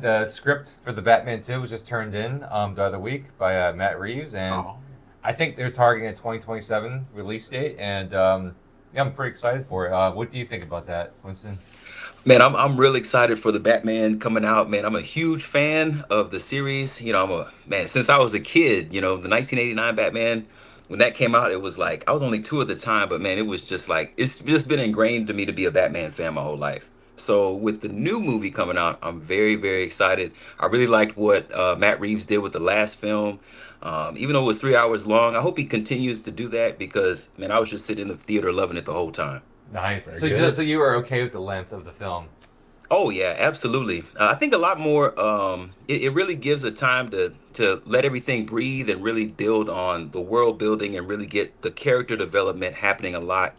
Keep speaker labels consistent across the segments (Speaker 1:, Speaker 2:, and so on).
Speaker 1: The script for the Batman 2 was just turned in the other week by Matt Reeves, and I think they're targeting a 2027 release date, and yeah, I'm pretty excited for it. What do you think about that, Winston?
Speaker 2: Man, I'm really excited for the Batman coming out. Man, I'm a huge fan of the series. I'm a man since I was a kid. The 1989 Batman, when that came out, it was like I was only two at the time, but man, it was just like it's just been ingrained to me to be a Batman fan my whole life. So with the new movie coming out, I'm very, very excited. I really liked what Matt Reeves did with the last film. Even though it was 3 hours long, I hope he continues to do that because man, I was just sitting in the theater loving it the whole time.
Speaker 1: Nice.
Speaker 3: Very
Speaker 1: So,
Speaker 3: good.
Speaker 1: so you were okay with the length of the film?
Speaker 2: Oh yeah, absolutely. I think a lot more. It really gives a time to let everything breathe and really build on the world building and really get the character development happening a lot.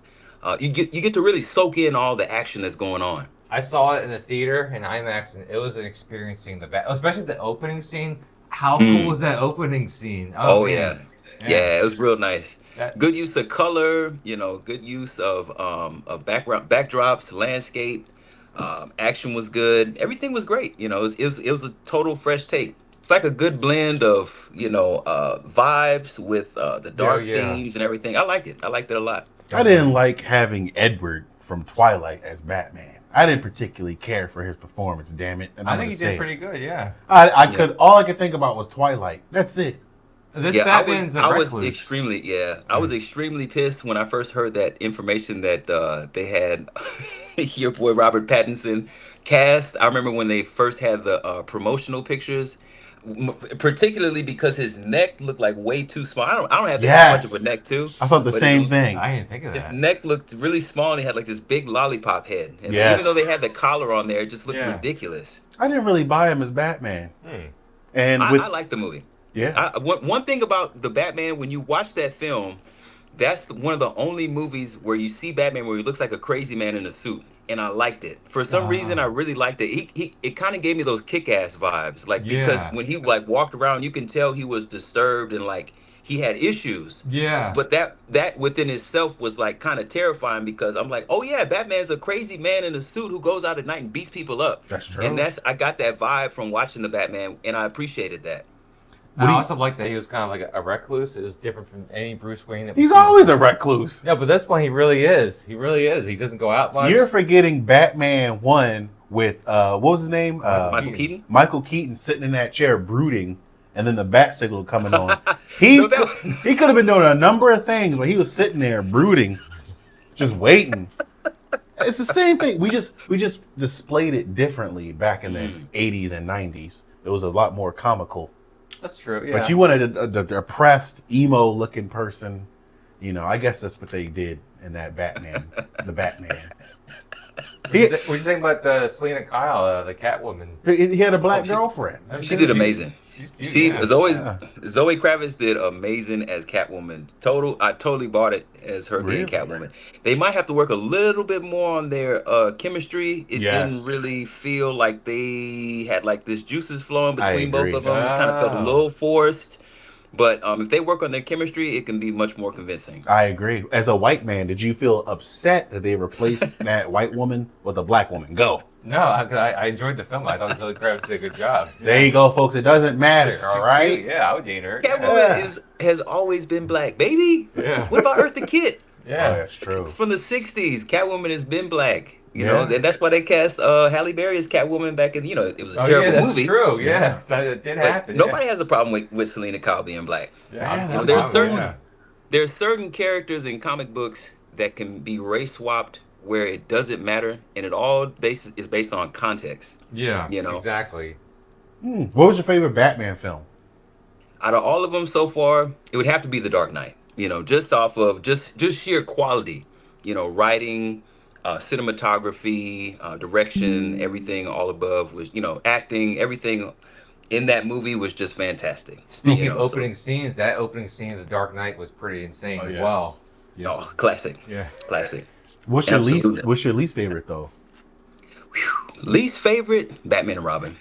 Speaker 2: You get to really soak in all the action that's going on.
Speaker 1: I saw it in the theater in IMAX, and it was an experience seeing the bat, especially the opening scene. How cool
Speaker 2: Mm.
Speaker 1: was that opening scene? Oh
Speaker 2: Oh
Speaker 1: man,
Speaker 2: yeah,
Speaker 1: yeah.
Speaker 2: yeah. It was real nice.
Speaker 1: That,
Speaker 2: Good use of color. Good use of background backdrops, landscape. Action was good. Everything was great. It was a total fresh take. It's like a good blend of vibes with the
Speaker 1: yeah,
Speaker 2: dark
Speaker 1: yeah.
Speaker 2: themes and everything. I liked it. I liked it a lot.
Speaker 3: I didn't like having Edward from Twilight as Batman. I didn't particularly care for his performance. Damn it! And
Speaker 1: I
Speaker 3: I'm
Speaker 1: think
Speaker 3: gonna
Speaker 1: he
Speaker 3: say
Speaker 1: did pretty
Speaker 3: it.
Speaker 1: good. Yeah.
Speaker 3: I
Speaker 2: Yeah.
Speaker 3: could all I could think about was Twilight. That's it.
Speaker 1: This
Speaker 2: Yeah,
Speaker 1: Batman's a
Speaker 2: I was
Speaker 1: recluse.
Speaker 2: extremely I was extremely pissed when I first heard that information that they had your boy Robert Pattinson cast. I remember when they first had the promotional pictures, particularly because his neck looked like way too small. I don't have that much of a
Speaker 3: Yes,
Speaker 2: neck too,
Speaker 3: I thought the
Speaker 2: but his
Speaker 3: same thing.
Speaker 1: I didn't think of
Speaker 2: his
Speaker 1: that.
Speaker 2: neck looked really small and he had like this big lollipop head. And even though they
Speaker 3: Yes,
Speaker 2: had the collar on there, it just looked
Speaker 1: Yeah.
Speaker 2: ridiculous.
Speaker 3: I didn't really buy him as Batman.
Speaker 1: Hmm.
Speaker 3: And
Speaker 2: I
Speaker 3: with
Speaker 2: like the movie.
Speaker 3: yeah,
Speaker 2: One thing about the Batman, when you watch that film, that's one of the only movies where you see Batman where he looks like a crazy man in a suit, and I liked it. For some reason, I
Speaker 1: Oh,
Speaker 2: really liked it. It kind of gave me those kick-ass vibes, like because
Speaker 1: yeah,
Speaker 2: when he like walked around, you can tell he was disturbed and like he had issues.
Speaker 1: yeah.
Speaker 2: But that within itself was like kind of terrifying because I'm like, oh yeah, Batman's a crazy man in a suit who goes out at night and beats people up,
Speaker 3: that's
Speaker 2: and
Speaker 3: true.
Speaker 2: that's I got that vibe from watching the Batman, and I appreciated that.
Speaker 1: I
Speaker 3: What do you?
Speaker 1: also like that he was kind of like a recluse. It was different from any Bruce Wayne that we've
Speaker 3: He's
Speaker 1: seen
Speaker 3: always a
Speaker 1: before.
Speaker 3: recluse.
Speaker 1: No, but this one he really is. He really is. He doesn't go out much.
Speaker 3: You're forgetting Batman one with what was his name?
Speaker 1: Michael
Speaker 2: Michael
Speaker 1: Keaton.
Speaker 2: Keaton.
Speaker 3: Michael Keaton sitting in that chair brooding, and then the bat signal coming on. He
Speaker 2: No,
Speaker 3: could,
Speaker 2: that
Speaker 3: he could have been doing a number of things, but he was sitting there brooding, just waiting. It's the same thing. We just displayed it differently back in the
Speaker 2: Mm.
Speaker 3: 80s and 90s. It was a lot more comical.
Speaker 1: That's true. Yeah.
Speaker 3: But you wanted a depressed, emo looking person. I guess that's what they did in that Batman, the Batman. He,
Speaker 1: What do you think about Selena Kyle, the Catwoman?
Speaker 3: he had a black
Speaker 2: Oh,
Speaker 3: girlfriend.
Speaker 2: she did amazing.
Speaker 1: She's cute,
Speaker 2: She
Speaker 1: yeah.
Speaker 2: is always
Speaker 3: Yeah,
Speaker 2: Zoe Kravitz did amazing as Catwoman. I totally bought it as her being
Speaker 3: really.
Speaker 2: Catwoman. They might have to work a little bit more on their chemistry. It didn't
Speaker 3: Yes,
Speaker 2: really feel like they had like this juices flowing
Speaker 3: I
Speaker 2: between both of
Speaker 3: agree.
Speaker 2: them. It kind of felt a
Speaker 1: Oh,
Speaker 2: little forced. But if they work on their chemistry, it can be much more convincing.
Speaker 3: I agree. As a white man, did you feel upset that they replaced that white woman with a black woman? Go.
Speaker 1: no, I enjoyed the film. I thought Zoe Kravitz did a good job.
Speaker 3: There you go, folks. It doesn't matter.
Speaker 1: She's
Speaker 3: All
Speaker 1: cute.
Speaker 3: right.
Speaker 1: Yeah, I would date her. Yeah.
Speaker 2: Catwoman
Speaker 3: Yeah.
Speaker 2: has always been black, baby.
Speaker 1: Yeah.
Speaker 2: What about Eartha Kitt?
Speaker 3: Oh,
Speaker 1: Yeah.
Speaker 3: that's true.
Speaker 2: From the '60s, Catwoman has been black.
Speaker 3: Yeah.
Speaker 2: And that's why they cast Halle Berry as Catwoman back in. It was a
Speaker 1: Oh, yeah,
Speaker 2: terrible
Speaker 1: that's
Speaker 2: movie,
Speaker 1: true.
Speaker 3: Yeah.
Speaker 1: Yeah. That did
Speaker 2: but
Speaker 1: happen.
Speaker 2: nobody has a problem with Selena Kyle being black.
Speaker 1: Yeah.
Speaker 3: Yeah,
Speaker 1: I'm
Speaker 3: that's
Speaker 2: there's
Speaker 1: fine with
Speaker 2: certain
Speaker 1: that.
Speaker 3: yeah.
Speaker 2: there's certain characters in comic books that can be race swapped where it doesn't matter, and it all is based on context.
Speaker 1: Yeah,
Speaker 2: You know,
Speaker 1: exactly.
Speaker 3: What was your favorite Batman film?
Speaker 2: out of all of them so far, it would have to be The Dark Knight. Just off of just sheer quality. Writing, cinematography, direction, everything all above was acting, everything in that movie was just fantastic.
Speaker 1: Speaking of
Speaker 2: So
Speaker 1: opening scenes, that opening scene of The Dark Knight was pretty insane
Speaker 3: Oh,
Speaker 1: as
Speaker 3: yes.
Speaker 1: well.
Speaker 3: Yes.
Speaker 2: oh, classic,
Speaker 1: Yeah.
Speaker 2: classic.
Speaker 3: What's your
Speaker 2: Absolutely.
Speaker 3: least favorite though?
Speaker 2: Least favorite, Batman and Robin.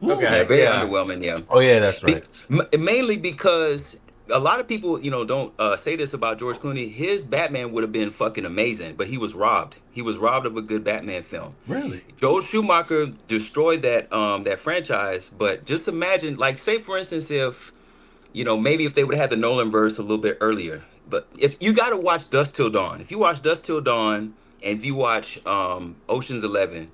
Speaker 1: Okay.
Speaker 2: Yeah, very
Speaker 1: Yeah.
Speaker 2: underwhelming. Yeah.
Speaker 3: Oh yeah, that's
Speaker 2: Be-
Speaker 3: right.
Speaker 2: mainly because a lot of people, don't say this about George Clooney. His Batman would have been fucking amazing, but he was robbed. He was robbed of a good Batman film.
Speaker 3: Really?
Speaker 2: Joel Schumacher destroyed that franchise. But just imagine, like, say for instance, if maybe if they would have had the Nolan verse a little bit earlier. But if you got to watch Dust Till Dawn, if you watch Dust Till Dawn, and if you watch Ocean's 11,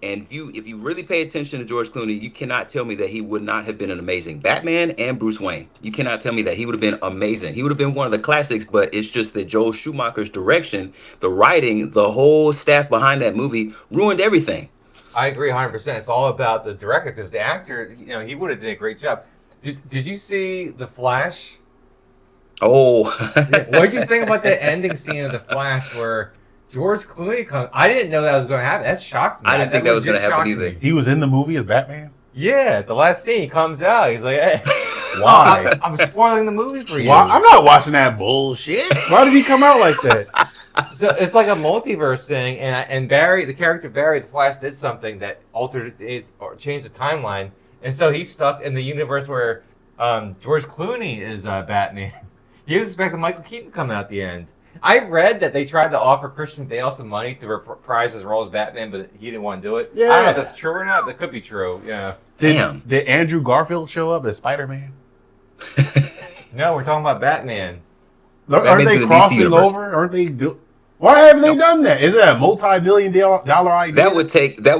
Speaker 2: and if you really pay attention to George Clooney, you cannot tell me that he would not have been an amazing Batman and Bruce Wayne. You cannot tell me that he would have been amazing. He would have been one of the classics, but it's just that Joel Schumacher's direction, the writing, the whole staff behind that movie ruined everything.
Speaker 1: I agree 100%. It's all about the director because the actor, he would have did a great job. Did you see The Flash?
Speaker 2: Oh.
Speaker 1: What did you think about the ending scene of The Flash where George Clooney comes? I didn't know that was going to happen. That shocked me.
Speaker 2: I didn't think that was going to happen either.
Speaker 3: He was in the movie as Batman?
Speaker 1: Yeah, the last scene he comes out. He's like, hey.
Speaker 3: Why?
Speaker 1: I'm spoiling the movie for you.
Speaker 3: Why? I'm not watching that bullshit. Why did he come out like that?
Speaker 1: So it's like a multiverse thing, and Barry, the character Barry, the Flash, did something that altered it or changed the timeline, and so he's stuck in the universe where George Clooney is Batman. He was expecting Michael Keaton to come out at the end. I read that they tried to offer Christian Bale some money to reprise his role as Batman, but he didn't want to do it.
Speaker 3: Yeah.
Speaker 1: I don't know if that's true or not. That could be true. Yeah.
Speaker 2: Damn.
Speaker 3: Did Andrew Garfield show up as Spider-Man?
Speaker 1: No, we're talking about Batman.
Speaker 3: Aren't they crossing over? Aren't they Why haven't they done that? Is it a multi-billion-dollar idea?
Speaker 2: That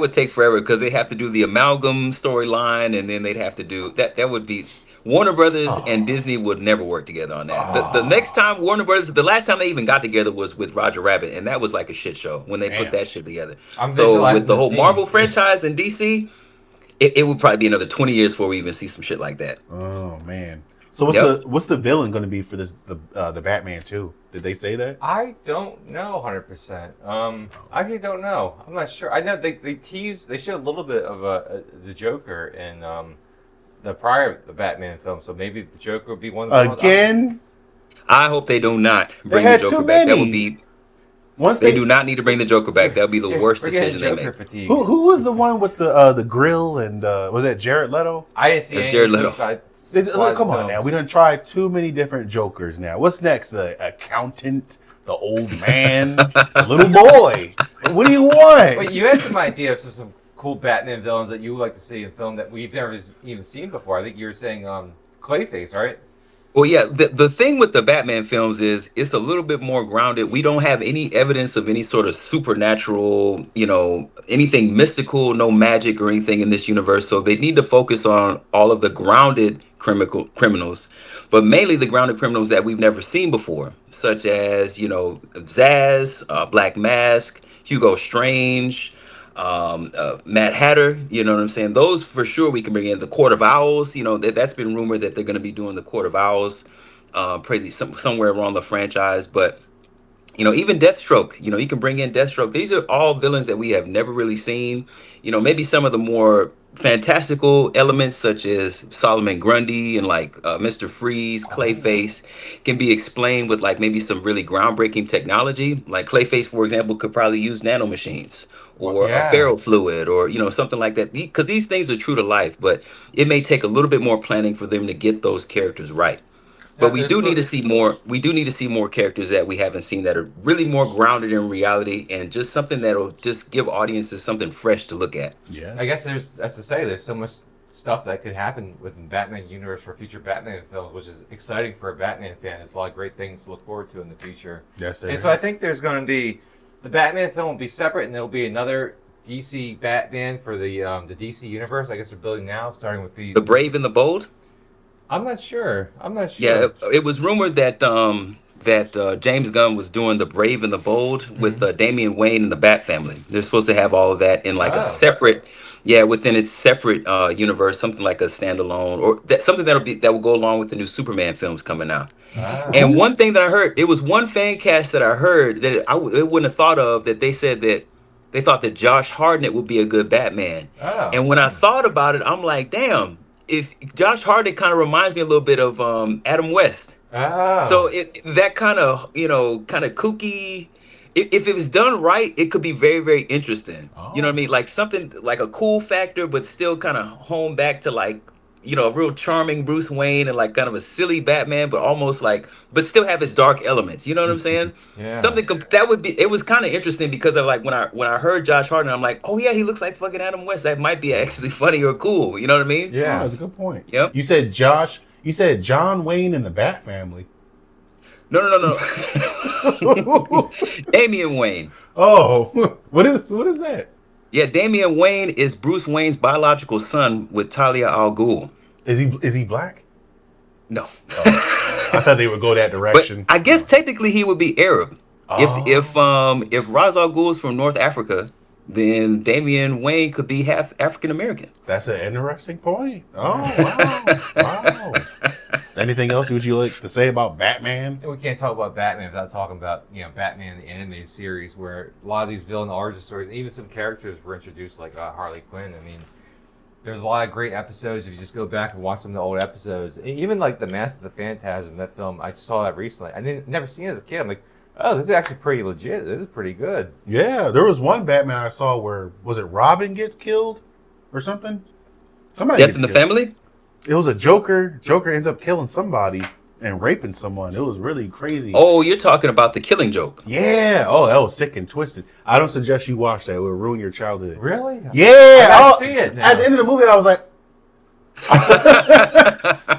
Speaker 2: would take forever because they have to do the amalgam storyline, and then they'd have to do that. That would be Warner Brothers and Disney would never work together on that. The next time Warner Brothers, the last time they even got together was with Roger Rabbit, and that was like a shit show when they put that shit together. So with the whole Marvel franchise and DC, it would probably be another 20 years before we even see some shit like that.
Speaker 3: Oh man. So what's the villain going to be for this the Batman 2? Did they say that?
Speaker 1: I don't know 100%. I actually don't know. I'm not sure. I know they showed a little bit of the Joker in the Batman film, so maybe the Joker would be one of the
Speaker 3: again.
Speaker 2: I hope they do not bring the Joker back. That would be. They do not need to bring the Joker back. That would be the worst decision they make.
Speaker 3: Who was the one with the grill and was that Jared Leto?
Speaker 1: I didn't see any.
Speaker 2: Jared Leto.
Speaker 3: Come on now, we done tried too many different Jokers now. What's next? The accountant, the old man, the little boy. What do you want?
Speaker 1: But you had some idea of some cool Batman villains that you would like to see in film that we've never even seen before. I think you were saying Clayface, right?
Speaker 2: Well, yeah, the thing with the Batman films is it's a little bit more grounded. We don't have any evidence of any sort of supernatural, anything mystical, no magic or anything in this universe. So they need to focus on all of the grounded criminals, but mainly the grounded criminals that we've never seen before, such as, Zsasz, Black Mask, Hugo Strange, Mad Hatter, you know what I'm saying? Those for sure we can bring in. The Court of Owls, that's been rumored that they're going to be doing the Court of Owls, probably somewhere around the franchise. But even Deathstroke, you can bring in Deathstroke. These are all villains that we have never really seen. Maybe some of the more fantastical elements such as Solomon Grundy and like Mr. Freeze, Clayface can be explained with like maybe some really groundbreaking technology. Like Clayface, for example, could probably use nanomachines or a ferrofluid or something like that, because these things are true to life, but it may take a little bit more planning for them to get those characters right. But we do need to see more. We do need to see more characters that we haven't seen that are really more grounded in reality and just something that'll just give audiences something fresh to look at.
Speaker 3: Yeah,
Speaker 1: I guess there's so much stuff that could happen within Batman universe for future Batman films, which is exciting for a Batman fan. There's a lot of great things to look forward to in the future.
Speaker 3: Yes,
Speaker 1: and so I think there's going to be the Batman film will be separate, and there'll be another DC Batman for the DC universe. I guess they're building now, starting with the
Speaker 2: Brave and the Bold.
Speaker 1: I'm not sure.
Speaker 2: Yeah, it was rumored that James Gunn was doing the Brave and the Bold with Damian Wayne and the Bat Family. They're supposed to have all of that in like a separate, within its separate universe, something like a standalone or something that will go along with the new Superman films coming out. And one thing that I heard, it was one fan cast that I heard that I wouldn't have thought of, that they said that they thought that Josh Hartnett would be a good Batman. And when I thought about it, I'm like, damn. If Josh Hartnett kind of reminds me a little bit of Adam West, so that kind of kooky. If it was done right, it could be very, very interesting. You know what I mean? Like something like a cool factor, but still kind of home back to like a real charming Bruce Wayne and like kind of a silly Batman, but almost like, but still have his dark elements. You know what I'm saying?
Speaker 1: Yeah.
Speaker 2: Something that would be. It was kind of interesting because of like when I heard Josh Hartnett, I'm like, oh yeah, he looks like fucking Adam West. That might be actually funny or cool. You know what I mean?
Speaker 3: Oh,
Speaker 1: Yeah.
Speaker 3: that's a good point.
Speaker 2: Yep.
Speaker 3: You said Josh. You said John Wayne and the Bat Family.
Speaker 2: No, no, no, no. Damian Wayne.
Speaker 3: Oh, what is that?
Speaker 2: Yeah, Damian Wayne is Bruce Wayne's biological son with Talia al Ghul.
Speaker 3: Is he black?
Speaker 2: No.
Speaker 3: Oh, I thought they would go that
Speaker 2: But
Speaker 3: direction.
Speaker 2: I guess technically he would be Arab.
Speaker 3: Oh.
Speaker 2: If Ra's al Ghul's from North Africa, then Damian Wayne could be half African American.
Speaker 3: That's an interesting point. Oh, wow. Anything else would you like to say about Batman?
Speaker 1: And we can't talk about Batman without talking about, Batman the animated series, where a lot of these villain origin stories, and even some characters were introduced, like Harley Quinn. I mean, there's a lot of great episodes if you just go back and watch some of the old episodes. Even like the Mask of the Phantasm, that film, I saw that recently. I never seen it as a kid. I'm like, oh, this is actually pretty legit. This is pretty good.
Speaker 3: Yeah, there was one Batman I saw where, was it Robin gets killed or something? Somebody
Speaker 2: Death
Speaker 3: gets
Speaker 2: in the
Speaker 3: killed.
Speaker 2: Family?
Speaker 3: It was a Joker. Joker ends up killing somebody and raping someone. It was really crazy.
Speaker 2: Oh, you're talking about The Killing Joke.
Speaker 3: Yeah. Oh, that was sick and twisted. I don't suggest you watch that. It will ruin your childhood.
Speaker 1: Really?
Speaker 3: Yeah.
Speaker 1: I gotta see it now.
Speaker 3: At the end of the movie, I was like,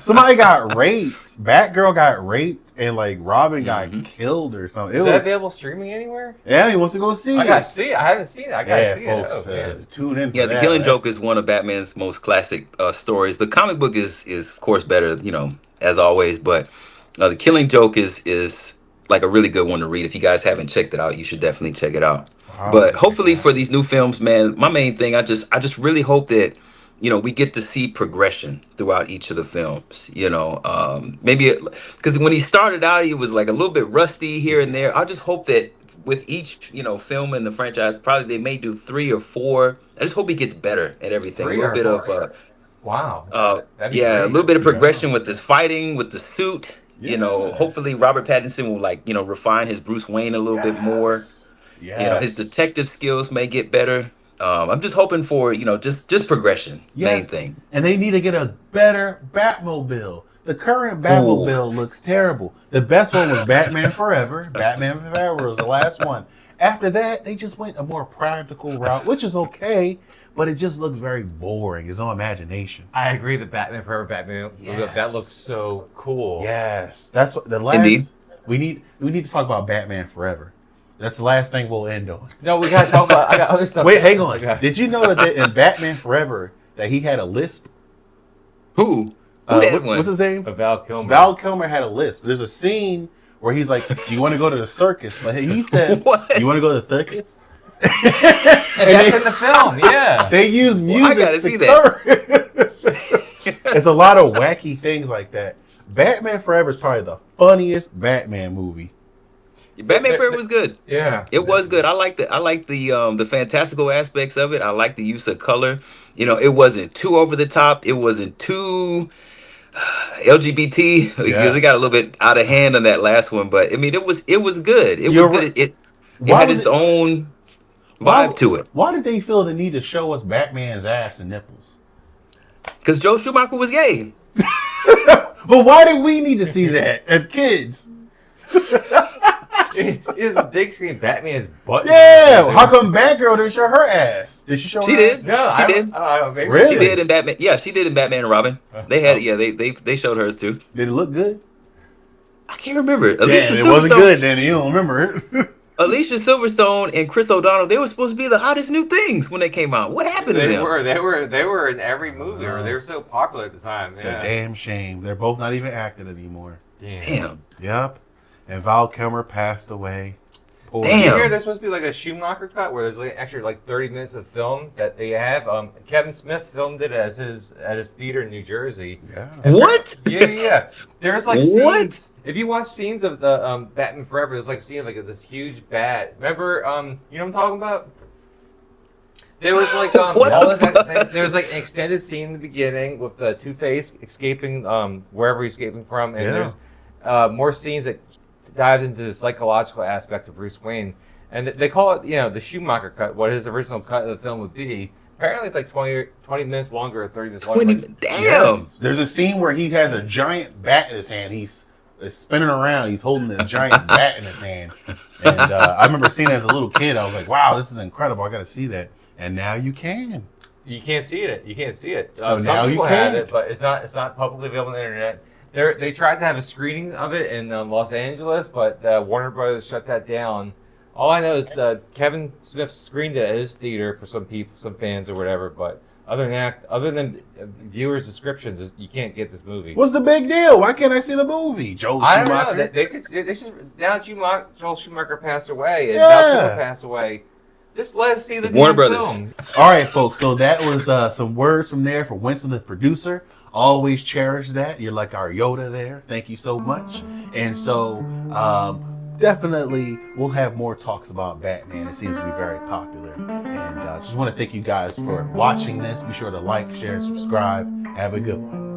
Speaker 3: somebody got raped. Batgirl got raped, and like Robin got killed or something.
Speaker 1: Is that available streaming anywhere?
Speaker 3: Yeah, he wants to go see
Speaker 1: I
Speaker 3: it.
Speaker 1: gotta see it. I haven't seen it. I gotta see
Speaker 3: folks,
Speaker 1: it. Oh,
Speaker 3: tune in.
Speaker 2: Yeah,
Speaker 3: for
Speaker 2: The
Speaker 3: that.
Speaker 2: Killing Joke is one of Batman's most classic stories. The comic book is of course better, as always, but The Killing Joke is like a really good one to read. If you guys haven't checked it out, you should definitely check it out. But hopefully for these new films, man, my main thing, I just really hope that we get to see progression throughout each of the films. Maybe because when he started out, he was like a little bit rusty here and there. I just hope that with each film in the franchise, probably they may do 3 or 4. I just hope he gets better at everything.
Speaker 1: 3
Speaker 2: A little
Speaker 1: or
Speaker 2: bit
Speaker 1: 4.
Speaker 2: of
Speaker 1: Wow. That'd be
Speaker 2: yeah, a
Speaker 1: great.
Speaker 2: little bit of progression with this fighting, with the suit.
Speaker 3: Yeah.
Speaker 2: Hopefully Robert Pattinson will refine his Bruce Wayne a little bit more.
Speaker 3: Yeah.
Speaker 2: His detective skills may get better. I'm just hoping for just progression. Main thing.
Speaker 3: And they need to get a better Batmobile. The current Batmobile looks terrible. The best one was Batman Forever. Batman Forever was the last one. After that, they just went a more practical route, which is okay, but it just looks very boring. There's no imagination.
Speaker 1: I agree. The Batman Forever Batman.
Speaker 3: Yes.
Speaker 1: That looks so cool.
Speaker 3: Yes, that's what the last.
Speaker 2: Indeed.
Speaker 3: We need to talk about Batman Forever. That's the last thing we'll end on.
Speaker 1: No, we gotta talk about. I got other stuff.
Speaker 3: Wait, hang on.
Speaker 1: Okay.
Speaker 3: Did you know that in Batman Forever that he had a lisp?
Speaker 2: Who that one?
Speaker 3: What's his name?
Speaker 1: Val Kilmer.
Speaker 3: Val Kilmer had a lisp. There's a scene where he's like, "You want to go to the circus?" But he said,
Speaker 2: What?
Speaker 3: "You want to go to the circus?"
Speaker 1: And that's in the film. Yeah.
Speaker 3: They use music
Speaker 2: gotta
Speaker 3: to
Speaker 2: see that.
Speaker 3: cover. It's a lot of wacky things like that. Batman Forever is probably the funniest Batman movie.
Speaker 2: Batman Forever was good.
Speaker 1: Yeah.
Speaker 2: It was good. I like the fantastical aspects of it. I like the use of color. It wasn't too over the top. It wasn't too LGBT because it got a little bit out of hand on that last one. But I mean, it was good. It was good. It had its own vibe to it.
Speaker 3: Why did they feel the need to show us Batman's ass and nipples?
Speaker 2: Because Joe Schumacher was gay.
Speaker 3: But why did we need to see that as kids?
Speaker 1: It's a big screen Batman's butt.
Speaker 3: Yeah, how come Batgirl didn't show her ass? Did she show?
Speaker 2: She
Speaker 3: her
Speaker 2: did.
Speaker 3: ass?
Speaker 1: No,
Speaker 2: She did.
Speaker 1: Maybe
Speaker 3: Really?
Speaker 2: She did in Batman. Yeah, she did in Batman and Robin. They had they showed hers too.
Speaker 3: Did it look good?
Speaker 2: I can't remember.
Speaker 3: Damn, it wasn't good then. You don't remember it.
Speaker 2: Alicia Silverstone and Chris O'Donnell, they were supposed to be the hottest new things when they came out. What happened to them?
Speaker 1: They were in every movie. Or they were so popular at the time.
Speaker 3: It's a damn shame. They're both not even acting anymore.
Speaker 2: Damn.
Speaker 3: Yep. And Val Kilmer passed away. Poor
Speaker 2: Damn.
Speaker 1: You hear there's supposed to be like a Schumacher cut where there's like actually like 30 minutes of film that they have. Kevin Smith filmed it at his theater in New Jersey.
Speaker 3: Yeah.
Speaker 2: What?
Speaker 1: Yeah. There's like
Speaker 2: What?
Speaker 1: scenes. If you watch scenes of the Batman Forever, there's like a scene of like this huge bat. Remember, you know what I'm talking about? There was like there was like an extended scene in the beginning with the Two-Face escaping wherever he's escaping from, and there's more scenes that dive into the psychological aspect of Bruce Wayne, and they call it the Schumacher cut, what his original cut of the film would be. apparently it's like 20 minutes longer or 30 minutes longer.
Speaker 2: 20. Damn.
Speaker 3: Yes. There's a scene where he has a giant bat in his hand. He's spinning around. He's holding a giant bat in his hand. And I remember seeing it as a little kid. I was like, wow, this is incredible. I got to see that. And now you can.
Speaker 1: You can't see it. You can't see it.
Speaker 3: Oh,
Speaker 1: Some
Speaker 3: now
Speaker 1: people
Speaker 3: you
Speaker 1: had
Speaker 3: can.
Speaker 1: it, but it's not publicly available on the internet. They tried to have a screening of it in Los Angeles, but Warner Brothers shut that down. All I know is Kevin Smith screened it at his theater for some people, some fans or whatever. But other than viewers' descriptions, you can't get this movie.
Speaker 3: What's the big deal? Why can't I see the movie? Joel
Speaker 1: I don't
Speaker 3: Schumacher?
Speaker 1: know. They should. Now that Joel Schumacher passed away and
Speaker 3: Yeah.
Speaker 1: Batman passed away, just let us see the
Speaker 2: Warner
Speaker 1: damn
Speaker 2: Brothers.
Speaker 1: film.
Speaker 3: All right, folks. So that was some words from there for Winston, the producer. Always cherish that. You're like our Yoda there. Thank you so much. And so definitely we'll have more talks about Batman. It seems to be very popular. And just want to thank you guys for watching this. Be sure to like, share, and subscribe. Have a good one.